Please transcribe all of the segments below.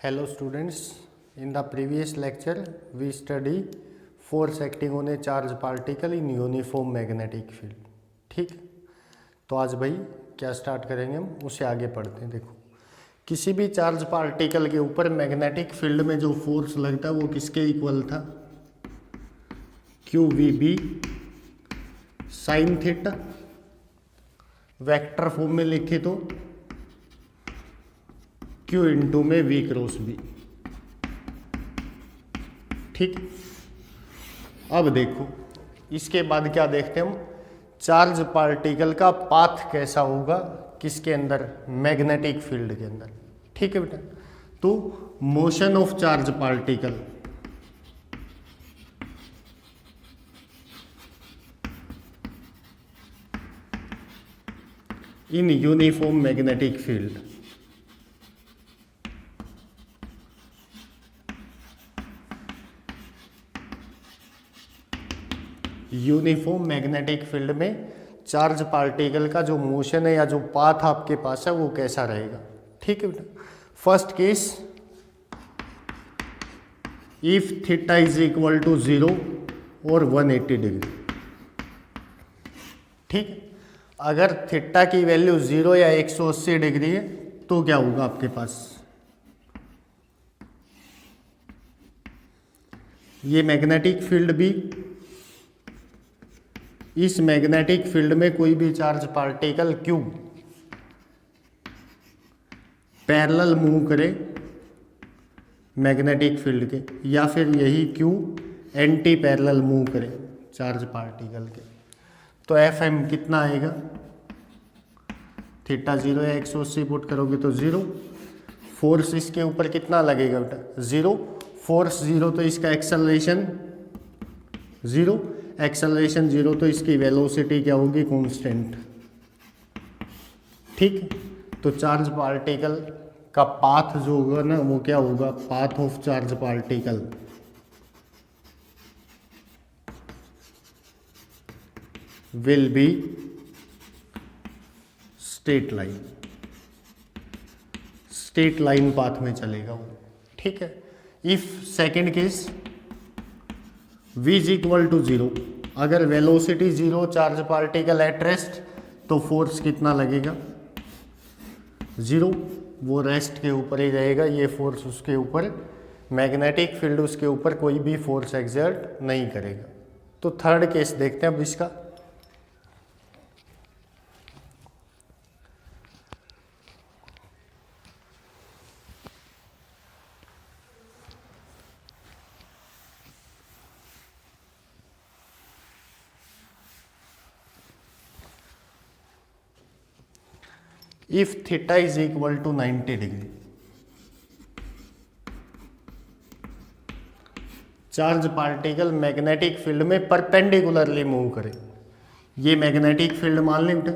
Hello students, in the previous lecture we study force acting on a charged particle in uniform magnetic field. ठीक, तो आज भाई क्या start करेंगे हम उसे आगे पढ़ते हैं। देखो, किसी भी चार्ज पार्टिकल के ऊपर मैग्नेटिक फील्ड में जो फोर्स लगता है वो किसके इक्वल था, q v B sine theta. Vector form में लिखे तो Q इंटू में V क्रॉस B। ठीक, अब देखो इसके बाद क्या देखते हैं हम, चार्ज पार्टिकल का पाथ कैसा होगा किसके अंदर, मैग्नेटिक फील्ड के अंदर। ठीक है बेटा, तो motion of charge particle in uniform magnetic field. Uniform magnetic field में चार्ज पार्टिकल का जो मोशन है या जो पाथ आपके पास है वो कैसा रहेगा। ठीक है बेटा, first case if theta is equal to 0 और 180 डिग्री। ठीक, अगर थीटा की वैल्यू 0 या 180 डिग्री है तो क्या होगा आपके पास, ये मैग्नेटिक फील्ड भी, इस मैग्नेटिक फील्ड में कोई भी charge particle Q parallel move करे मैग्नेटिक फील्ड के, या फिर यही Q एंटी पैरेलल मूव करे चार्ज पार्टिकल के, तो Fm कितना आएगा, थीटा 0 या 180 पुट करोगे तो 0, फोर्स इसके ऊपर कितना लगेगा बेटा 0, फोर्स 0 तो इसका एक्सेलरेशन 0, एक्सेलरेशन 0 तो इसकी वेलोसिटी क्या होगी, कांस्टेंट। ठीक, तो चार्ज पार्टिकल का पाथ जो होगा ना वो क्या होगा, path of charge particle will be straight line, straight line path में चलेगा वो। ठीक है, if second case v is equal to 0, अगर velocity 0, charge particle at rest, तो फोर्स कितना लगेगा 0, वो रेस्ट के ऊपर ही रहेगा, ये फोर्स उसके ऊपर, मैग्नेटिक फील्ड उसके ऊपर कोई भी फोर्स एक्सर्ट नहीं करेगा। तो थर्ड केस देखते हैं अब इसका। If theta is equal to 90 degree, charge particle magnetic field में परपेंडिकुलरली मूव करे, ये मैग्नेटिक फील्ड मान लें बेटा।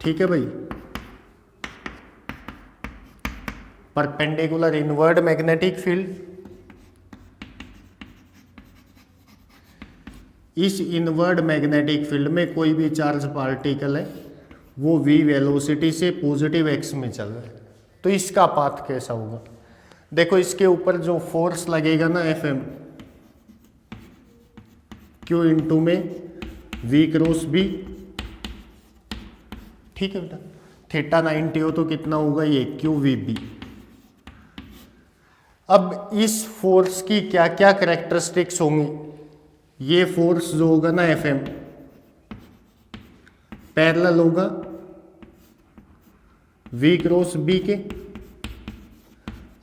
ठीक है भाई, परपेंडिकुलर इनवर्ड मैग्नेटिक फील्ड, इस इनवर्ड मैग्नेटिक फील्ड में कोई भी चार्ज पार्टिकल है वो v वेलोसिटी से पॉजिटिव x में चल रहा है, तो इसका पाथ कैसा होगा। देखो इसके ऊपर जो फोर्स लगेगा ना Fm, Q इंटू में v क्रॉस b। ठीक है बेटा, थीटा 90 हो तो कितना होगा ये क्यू वी बी। अब इस फोर्स की क्या क्या कैरेक्टरिस्टिक्स होंगी, ये फोर्स जो होगा ना Fm पैरेलल होगा V क्रॉस B के,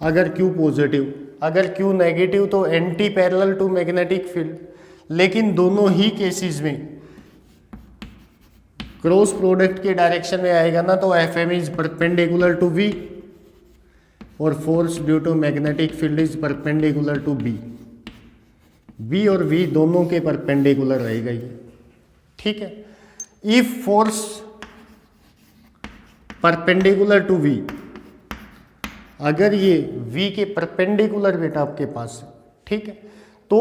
अगर Q पॉजिटिव, अगर Q नेगेटिव तो anti parallel to magnetic field. लेकिन दोनों ही केसेस में क्रॉस प्रोडक्ट के डायरेक्शन में आएगा ना तो Fm is perpendicular to V और force due to magnetic field is perpendicular to B। B और V दोनों के परपेंडिकुलर रहेगा ये। ठीक है, if force perpendicular to V, अगर ये V के परपेंडिकुलर बेटा आपके पास, ठीक है, तो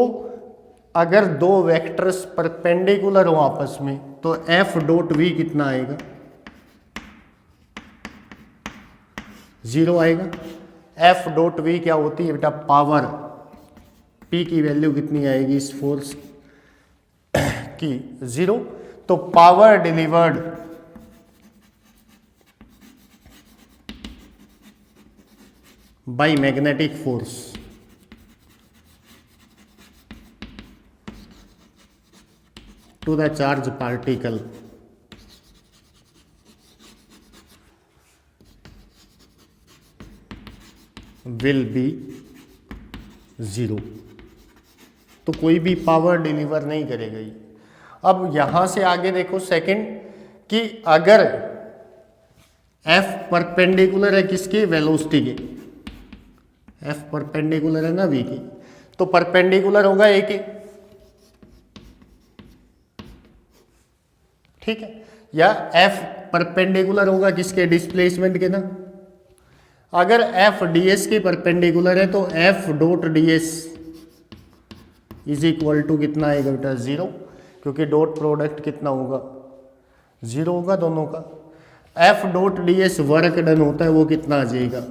अगर दो वेक्टर्स परपेंडिकुलर हो आपस में तो F डॉट V कितना आएगा 0 आएगा। एफ डॉट वी क्या होती है बेटा, पावर। पी की वैल्यू कितनी आएगी इस फोर्स की, 0। तो power delivered by magnetic force to the charge particle will be 0। तो कोई भी पावर डिलीवर नहीं करेगा ये। अब यहां से आगे देखो सेकंड कि अगर F परपेंडिकुलर है किसके, वेलोसिटी के। F परपेंडिकुलर है ना V की, तो परपेंडिकुलर होगा A के, ठीक है। या F परपेंडिकुलर होगा किसके, डिस्प्लेसमेंट के ना। अगर F ds के परपेंडिकुलर है तो F dot ds is equal to कितना आएगा बेटा, 0, क्योंकि डॉट प्रोडक्ट कितना होगा, 0 होगा दोनों का। F dot ds work done होता है वो कितना आ जाएगा,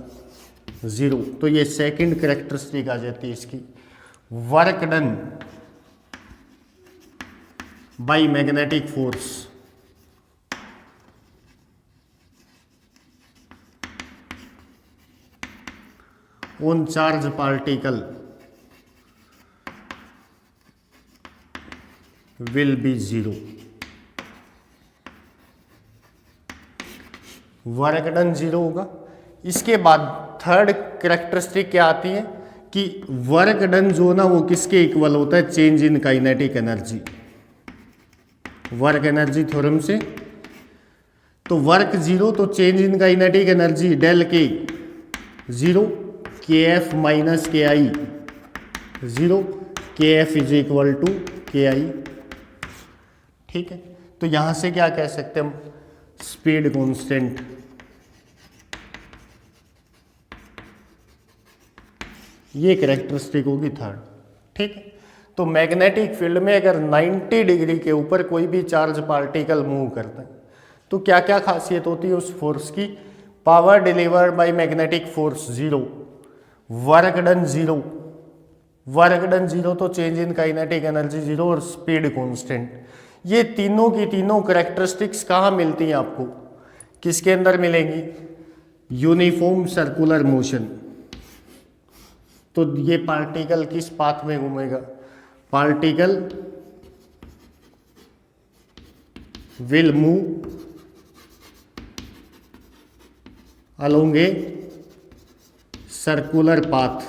0। तो ये सेकंड कैरेक्टरिस्टिक आ जाती है इसकी, work done by magnetic force on charge particle will be 0। Work done 0 होगा। इसके बाद थर्ड कैरेक्टरिस्टिक क्या आती है कि वर्क डन जो ना वो किसके इक्वल होता है, change in kinetic energy, work energy theorem से। तो वर्क 0 तो change in kinetic energy del K 0, के एफ माइनस के आई 0, के एफ इज इक्वल टू के आई, ठीक है। तो यहां से क्या कह सकते हैं हम, स्पीड कांस्टेंट ये कैरेक्टरिस्टिक होगी थर्ड, ठीक है। तो मैग्नेटिक फील्ड में अगर 90 डिग्री के ऊपर कोई भी चार्ज पार्टिकल मूव करता है तो क्या क्या खासियत होती है उस फोर्स की, power delivered by magnetic force 0, work done 0, work done 0 तो चेंज इन काइनेटिक एनर्जी 0 और स्पीड कांस्टेंट। ये तीनों की तीनों कैरेक्टरिस्टिक्स कहाँ मिलती हैं आपको, किसके अंदर मिलेंगी, यूनिफॉर्म सर्कुलर मोशन। तो ये पार्टिकल किस पाथ में घूमेगा, particle will move along a circular path.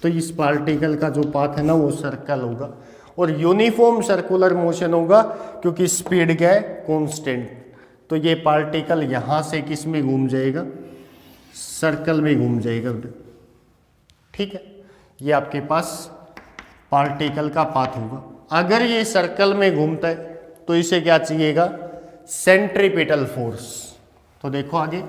तो इस पार्टिकल का जो पाथ है ना वो सर्कल होगा और यूनिफॉर्म सर्कुलर मोशन होगा क्योंकि स्पीड क्या है, कांस्टेंट। तो ये पार्टिकल यहां से किस में घूम जाएगा, सर्कल में घूम जाएगा, ठीक है। ये आपके पास पार्टिकल का पाथ होगा। अगर ये सर्कल में घूमता है तो इसे क्या चाहिएगा, सेंट्रीपिटल फोर्स। तो देखो आगे,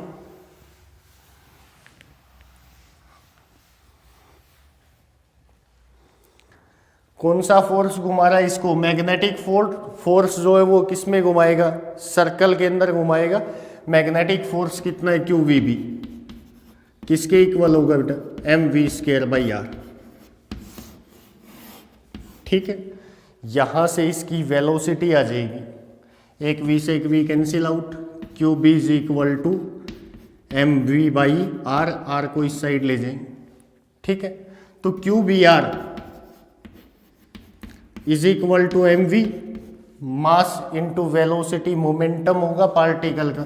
कौन सा फोर्स घुमा रहा है इसको, मैग्नेटिक फोर्स जो है वो किस में घुमाएगा, सर्कल के अंदर घुमाएगा। मैग्नेटिक फोर्स कितना है, क्यू वी बी, किसके इक्वल होगा बेटा, m v square by r, ठीक है। यहां से इसकी वेलोसिटी आ जाएगी, एक वी से एक v cancel out, q B is equal to m we by r, r को इस साइड ले जाएंगे, ठीक है। तो Q B r is equal to m v, mass into velocity, momentum होगा पार्टिकल का।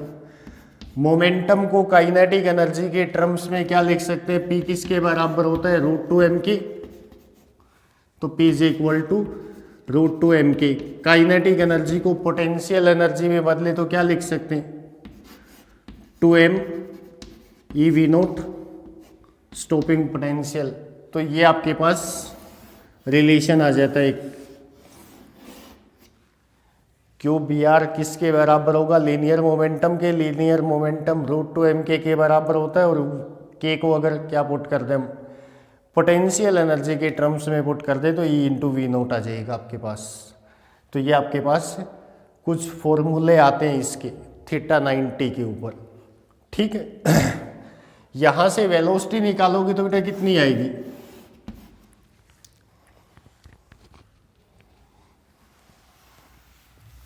मोमेंटम को काइनेटिक एनर्जी के टर्म्स में क्या लिख सकते हैं, पी किसके बराबर होता है, रूट टू एम के। तो p is equal to root two m K. Kinetic energy को पोटेंशियल एनर्जी में बदले तो क्या लिख सकते हैं, 2m e V naught stopping potential. तो ये आपके पास रिलेशन आ जाता है। क्यू बी आर किसके बराबर होगा, लीनियर मोमेंटम के। Linear momentum root two m के बराबर होता है और के को अगर क्या पुट कर दें, पोटेंशियल एनर्जी के टर्म्स में पुट कर दे तो ई इंटू वी नोट आ जाएगा आपके पास। तो ये आपके पास कुछ फॉर्मूले आते हैं इसके थीटा 90 के ऊपर, ठीक है। यहां से वेलोसिटी निकालोगे तो बेटा कितनी आएगी,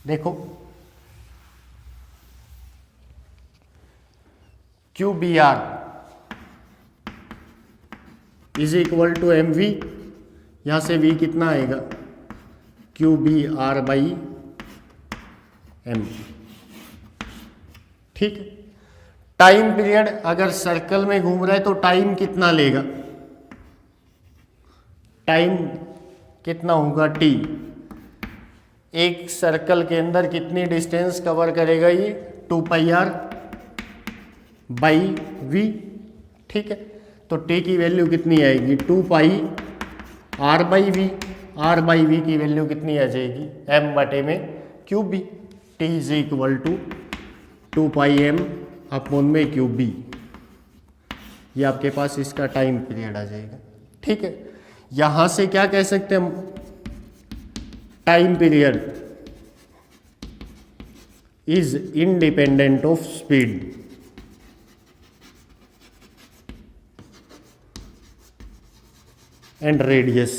देखो q B r is equal to m v, यहां से वी कितना आएगा, q B are by m. ठीक है। टाइम पीरियड अगर सर्कल में घूम रहा है तो टाइम कितना लेगा, टाइम कितना होगा टी। एक सर्कल के अंदर कितनी डिस्टेंस कवर करेगा ये, 2 पाई आर बाई वी। ठीक है, तो टी की वैल्यू कितनी आएगी, 2 pi R by V. R by V की वैल्यू कितनी आ जाएगी, एम बटे में Q B. T is equal to 2 pi M upon में क्यू बी। ये आपके पास इसका टाइम पीरियड आ जाएगा। ठीक है, यहां से क्या कह सकते हैं हम, time period is independent of speed. And radius.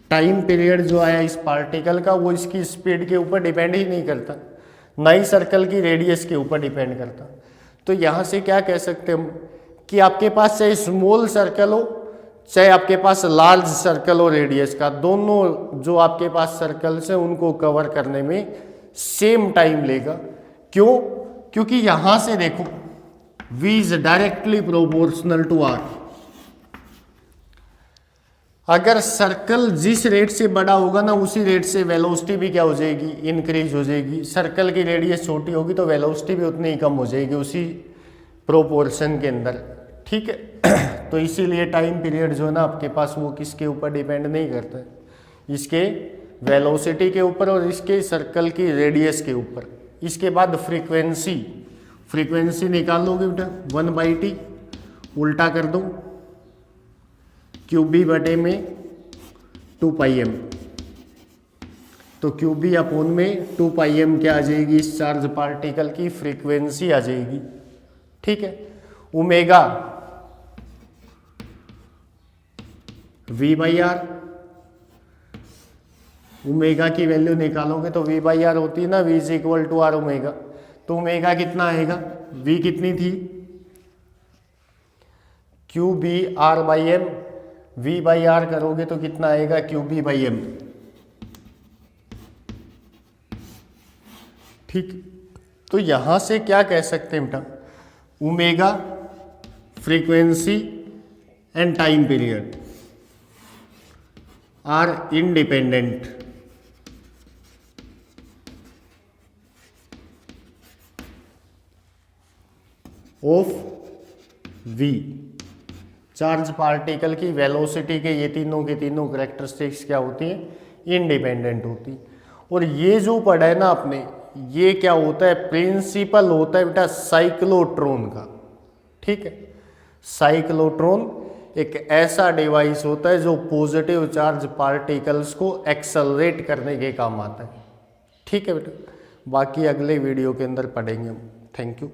Time period जो आया इस पार्टिकल का वो इसकी स्पीड के ऊपर डिपेंड ही नहीं करता, ना ही सर्कल की रेडियस के ऊपर डिपेंड करता। तो यहां से क्या कह सकते हम कि आपके पास चाहे स्मॉल सर्कल हो चाहे आपके पास लार्ज सर्कल हो रेडियस का, दोनों जो आपके पास सर्कल्स हैं उनको कवर करने में सेम टाइम लेगा। क्यों, क्योंकि यहां से देखो v is directly proportional to r। अगर सर्कल जिस रेट से बड़ा होगा ना उसी रेट से वेलोसिटी भी क्या हो जाएगी, इंक्रीज हो जाएगी। सर्कल की रेडियस छोटी होगी तो वेलोसिटी भी उतनी ही कम हो जाएगी उसी प्रोपोर्शन के अंदर। ठीक है, तो इसीलिए टाइम पीरियड जो है ना आपके पास वो किसके ऊपर डिपेंड नहीं करता है, इसके वेलोसिटी के ऊपर और इसके सर्कल की रेडियस के ऊपर। इसके बाद फ्रीक्वेंसी, फ्रीक्वेंसी निकाल लोगे बेटा 1/t, उल्टा कर दो क्यू बी बटे में 2 पाई एम। तो क्यू बी अपॉन में 2 पाई एम क्या आ जाएगी, इस चार्ज पार्टिकल की फ्रीक्वेंसी आ जाएगी। ठीक है, omega V by R, omega की वैल्यू निकालोगे तो वी बाई आर होती है ना, V is equal to R omega. तो ओमेगा कितना आएगा, वी कितनी थी, Q B are by M. We by R करोगे तो कितना आएगा, क्यू बी बाई एम। ठीक, तो यहां से क्या कह सकते हैं बेटा, omega frequency and time period are independent of V. Charge particle की वेलोसिटी के ये तीनों के तीनों कैरेक्टरिस्टिक्स क्या होती हैं, इंडिपेंडेंट होती। और ये जो पढ़ा है ना आपने, ये क्या होता है, प्रिंसिपल होता है बेटा साइक्लोट्रॉन का। ठीक है, साइक्लोट्रॉन एक ऐसा डिवाइस होता है जो पॉजिटिव चार्ज पार्टिकल्स को एक्सेलरेट करने के काम आता है। ठीक है बेटा, बाकी अगले वीडियो के अंदर पढ़ेंगे हम। Thank you.